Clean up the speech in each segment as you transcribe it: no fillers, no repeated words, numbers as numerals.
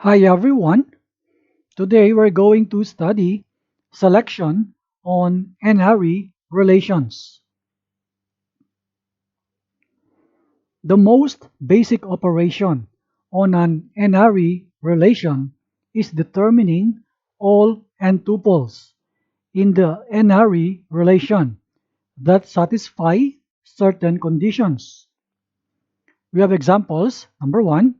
Hi everyone. Today we're going to study selection on n-ary relations. The most basic operation on an n-ary relation is determining all n-tuples in the n-ary relation that satisfy certain conditions. We have examples. Number 1,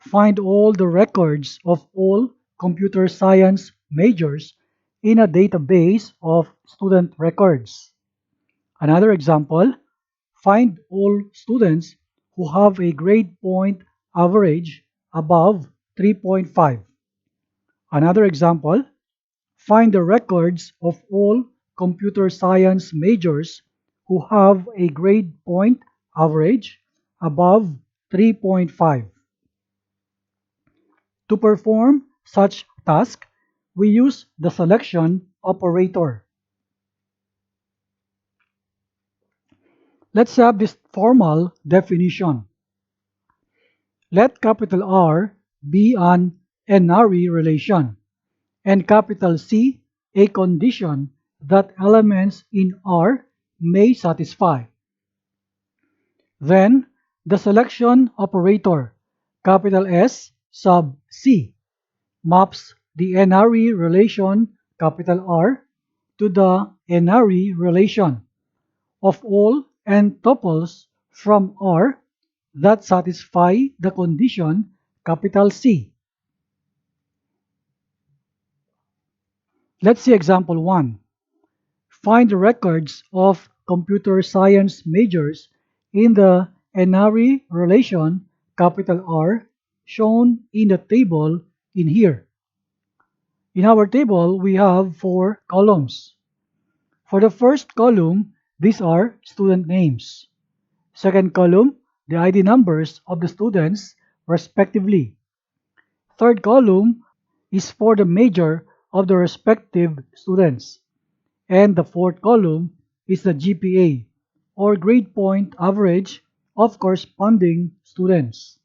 find all the records of all computer science majors in a database of student records. Another example, find all students who have a grade point average above 3.5. Another example, find the records of all computer science majors who have a grade point average above 3.5. To perform such task, we use the selection operator. Let's have this formal definition. Let capital R be an n-ary relation and capital C a condition that elements in R may satisfy. Then, the selection operator, capital S sub C, maps the n-ary relation, capital R, to the n-ary relation of all n-tuples from R that satisfy the condition, capital C. Let's see example 1. Find the records of computer science majors in the n-ary relation, capital R, shown in the table in here. In our table, we have 4 columns. For the first column, these are student names. Second column, the ID numbers of the students respectively. Third column is for the major of the respective students. And the fourth column is the GPA or grade point average of corresponding students.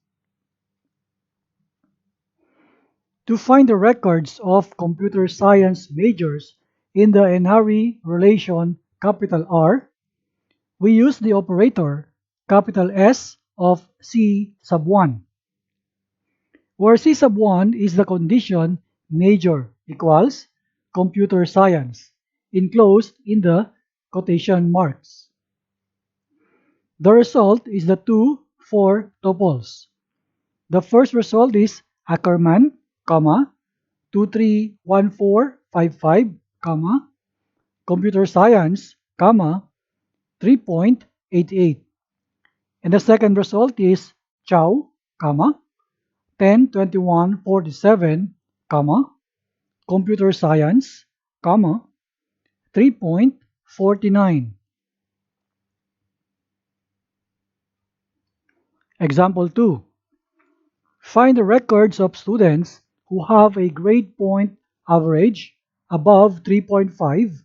To find the records of computer science majors in the n-ary relation, capital R, we use the operator, capital S of C sub 1, where C sub 1 is the condition major equals computer science, enclosed in the quotation marks. The result is the 4 tuples. The first result is Ackerman, 231455, computer science, 3.88. And the second result is Chow, 102147, computer science, 3.49. Example 2. Find the records of students who have a grade point average above 3.5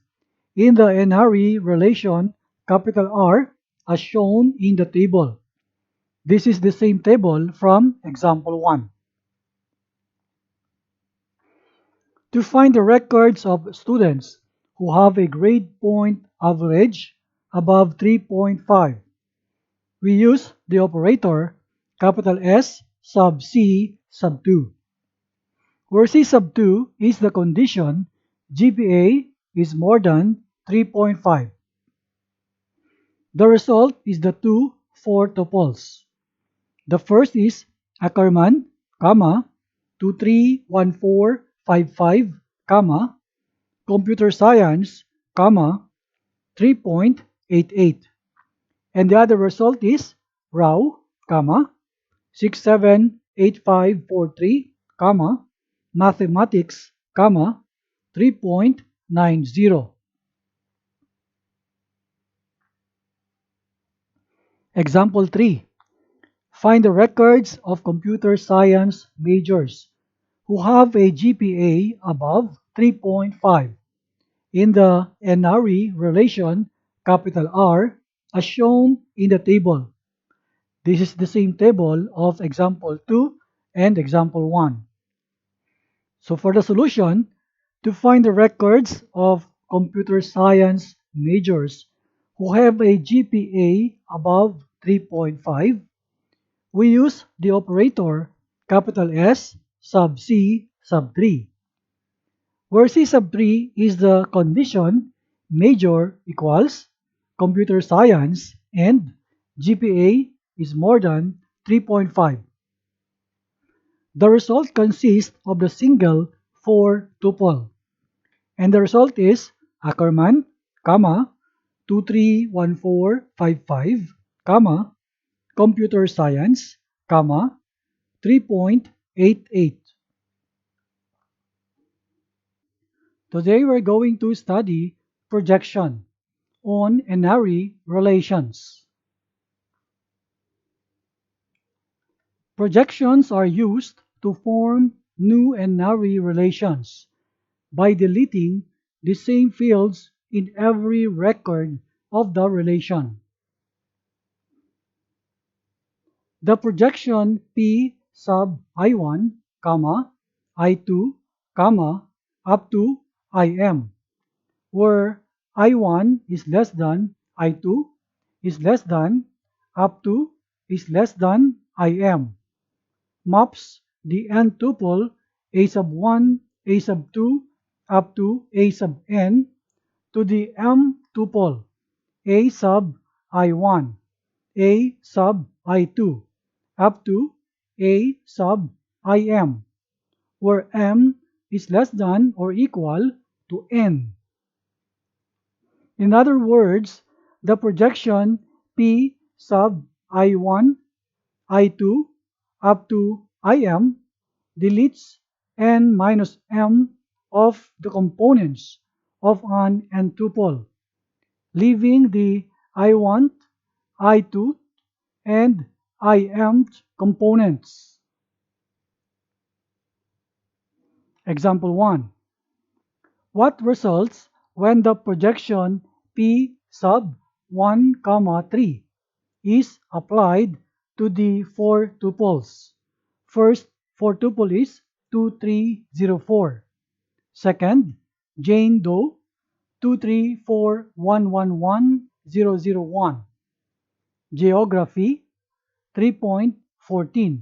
in the n-ary relation, capital R, as shown in the table. This is the same table from example 1. To find the records of students who have a grade point average above 3.5, we use the operator, capital S sub C sub 2, where C sub 2 is the condition GPA is more than 3.5. The result is the 4 tuples. The first is Ackerman, 231455, computer science, 3.88. And the other result is Rao, 678543, mathematics, 3.90. Example 3. Find the records of computer science majors who have a GPA above 3.5 in the n-ary relation, capital R, as shown in the table. This is the same table of example 2 and example 1. So for the solution, to find the records of computer science majors who have a GPA above 3.5, we use the operator capital S sub C sub 3, where C sub 3 is the condition major equals computer science and GPA is more than 3.5. The result consists of the single 4 tuple, and the result is Ackerman, comma, 231455, comma, computer science, comma, 3.88. Today we're going to study projection on n-ary relations. Projections are used to form new n-ary relations by deleting the same fields in every record of the relation. The projection P sub I1, comma, I2, comma, up to IM, where I1 is less than I2 is less than up to is less than IM, maps the n tuple A sub 1, A sub 2, up to A sub n to the m tuple A sub I1, A sub I2, up to A sub IM, where m is less than or equal to n. In other words, the projection P sub I1, I2, up to IM deletes n minus m of the components of an n-tuple, leaving the I1, I2, and IM components. Example 1. What results when the projection P sub 1, 3 is applied to the 4 tuples? First 4 tuple is 2304. Second, Jane Doe 234111001. Geography 3.14.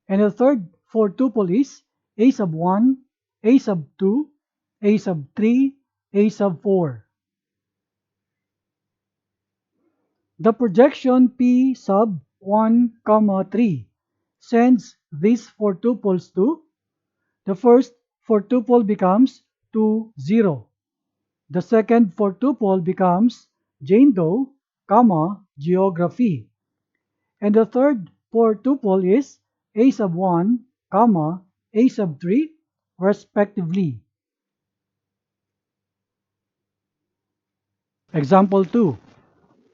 And the third 4 tuple is A sub 1, A sub 2, A sub 3, A sub 4. The projection P sub 1, 3 sends these 4 tuples to the first 4 tuple becomes 2, 0. The second 4 tuple becomes Jane Doe, geography. And the third 4 tuple is A sub 1, A sub 3, respectively. Example 2.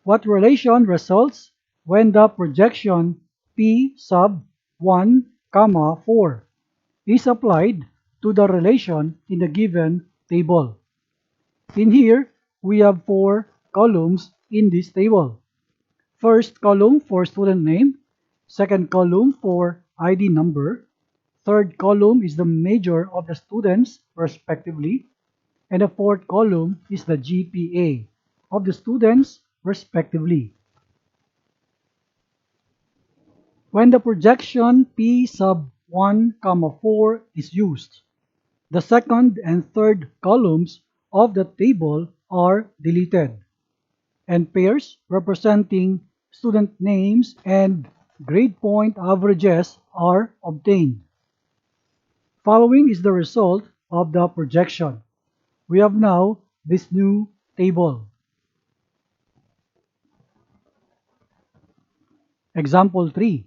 What relation results when the projection P sub 1, 4 is applied to the relation in the given table? In here, we have 4 columns in this table. First column for student name, second column for ID number, third column is the major of the students respectively, and the fourth column is the GPA of the students respectively. When the projection P sub 1, 4 is used, the second and third columns of the table are deleted, and pairs representing student names and grade point averages are obtained. Following is the result of the projection. We have now this new table. Example 3.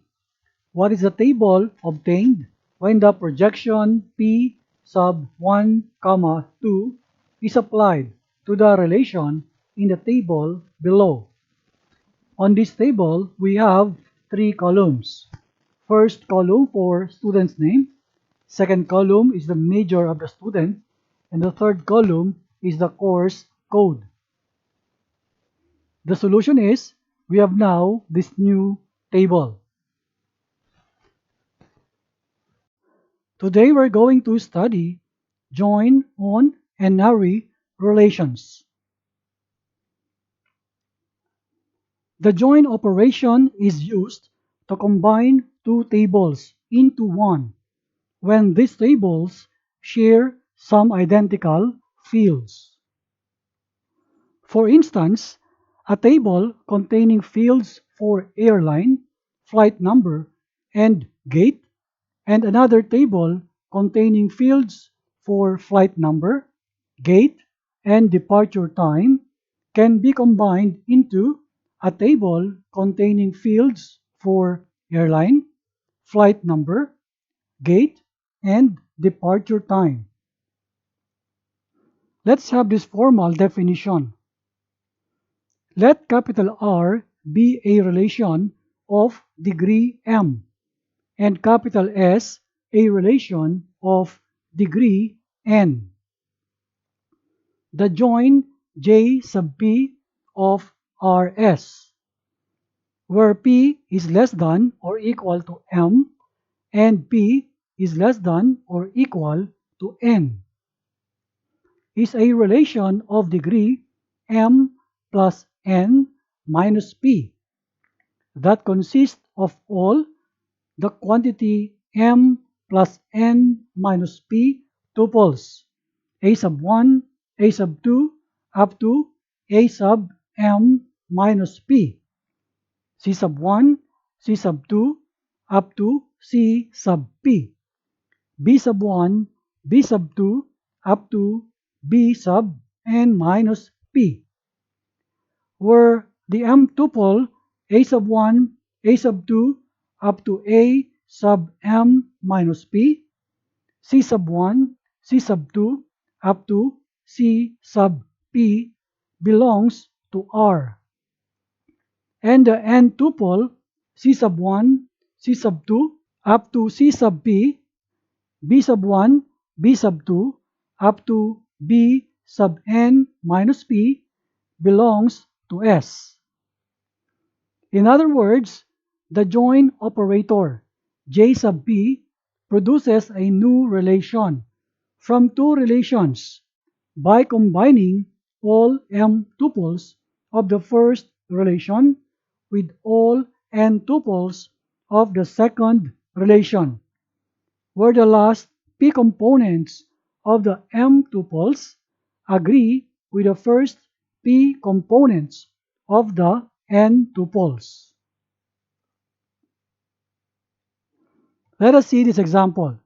What is the table obtained when the projection P sub 1, 2 is applied to the relation in the table below? On this table, we have 3 columns. First column for student's name, second column is the major of the student, and the third column is the course code. The solution is, we have now this new table. Today we're going to study join on n-ary relations. The join operation is used to combine two tables into one when these tables share some identical fields. For instance, a table containing fields for airline, flight number, and gate, and another table containing fields for flight number, gate, and departure time can be combined into a table containing fields for airline, flight number, gate, and departure time. Let's have this formal definition. Let capital R be a relation of degree m and capital S a relation of degree n. The join J sub P of Rs, where P is less than or equal to m and P is less than or equal to n, is a relation of degree m plus n minus P that consists of all the quantity m plus n minus P tuples a sub 1, a sub 2, up to a sub m minus P, c sub 1, c sub 2, up to c sub P, b sub 1, b sub 2, up to b sub n minus P, where the m tuple a sub 1, a sub 2, up to a sub m minus P, c sub 1, c sub 2, up to c sub P belongs to R. And the n tuple c sub 1, c sub 2, up to c sub P, b sub 1, b sub 2, up to b sub n minus P belongs to S. In other words, the join operator J sub P produces a new relation from two relations by combining all m tuples of the first relation with all n tuples of the second relation, where the last p components of the m tuples agree with the first p components of the n tuples. Let us see this example.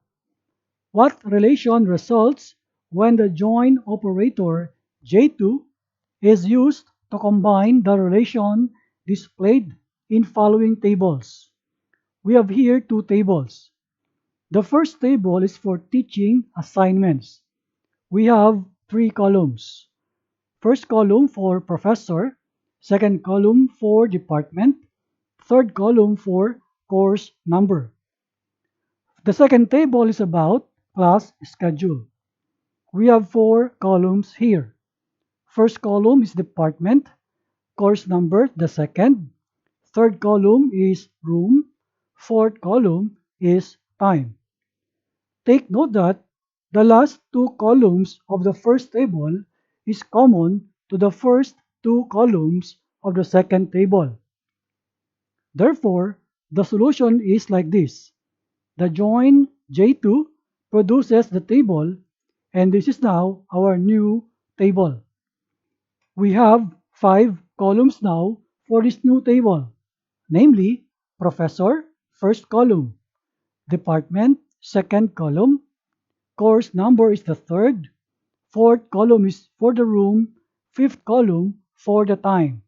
What relation results when the join operator J2 is used to combine the relation displayed in following tables? We have here two tables. The first table is for teaching assignments. We have three columns. First column for professor, second column for department, third column for course number. The second table is about class schedule. We have four columns here. First column is department, course number the second, third column is room, fourth column is time. Take note that the last two columns of the first table is common to the first two columns of the second table. Therefore, the solution is like this. The join J2 produces the table, and this is now our new table. We have 5 columns now for this new table, namely professor, first column, department, second column, course number is the third, fourth column is for the room, fifth column for the time.